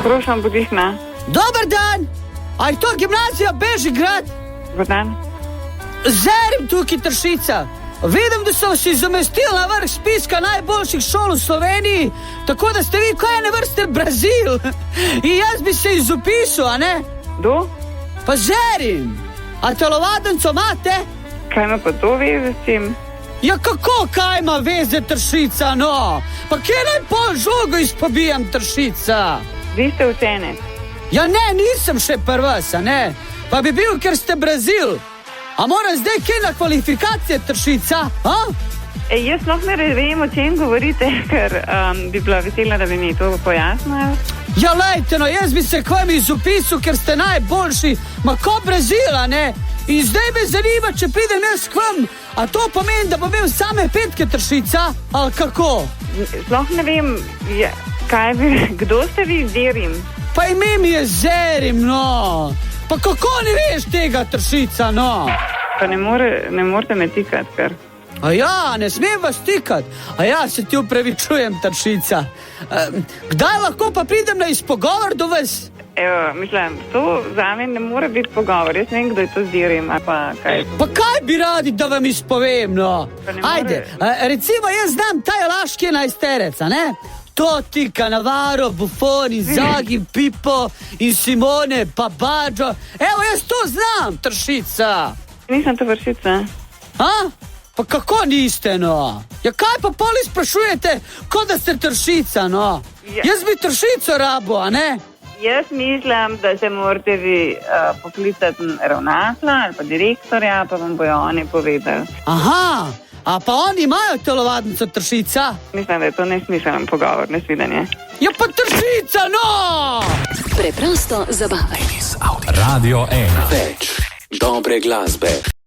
Prošam Budihna. Dobar dan! A je to gimnazija Bežigrad? Dobar dan. Zerim tukaj Tršica. Vidim, da so si zamestili na vrh spiska najboljših šol v Sloveniji, tako da ste vi kaj ene vrste Brazil. In jaz bi se izupisal, a ne? Do? Pa Zerim! A telovadenco imate? Kaj ima pa to veze s tem? Ja kako, kaj ima veze Tršica, no? Pa kje naj pol žogo izpobijam Tršica? Vi ste učenec. Ja ne, nisem še prvas, a ne? Pa bi bil, ker ste Brazil. A moram zdaj kje na kvalifikacije Tršica, a? Jaz sploh ne vem, o čem govorite, ker bi bila vesela, da bi mi to pojasnili. Ja, lejte, no, jaz bi se k vam izupisal, ker ste najboljši, ma ko Brazila, ne? In zdaj me zanima, če pridem jaz k vam, a to pomeni, da bom imel same petke Tršica, ali kako? Sploh ne vem, kdo ste vi Zerim? Pa ime mi je Zerim, no. Pa kako ne veš tega Tršica, no? Pa ne morete me tikati, ker... A ja, ne smem vas tikati. A ja, se ti upravičujem, Tršica. Kdaj lahko pa pridem na izpogovor do vas? Evo, mislim, to zame ne more biti pogovor. Jaz ne vem, kdo je to Zerim, ali pa kaj. Pa kaj bi radi, da vam izpovem, no? Ajde, recimo jaz znam taj laški 11-terec, ne? Totti, Cannavaro, Buffon, Inzaghi, Pippo, in Simone, pa Baggio. Evo, jaz to znam, Tršica. Nisem to vršica. A? Pa kako niste, no? Ja kaj pa poli sprašujete, kot da ste Tršica, no? Ja. Jaz bi Tršico rabo, a ne? Jaz mislim, da se morate vi poklicati ravnatelja ali pa direktorja, pa vam bojo oni povedali. Aha, a pa oni imajo telovadnico Tršica? Mislim, da je to nesmiseln pogovor, nesvidenje. Ja pa Tršica, no! Preprosto zabavaj. Radio 1. Več dobre glasbe.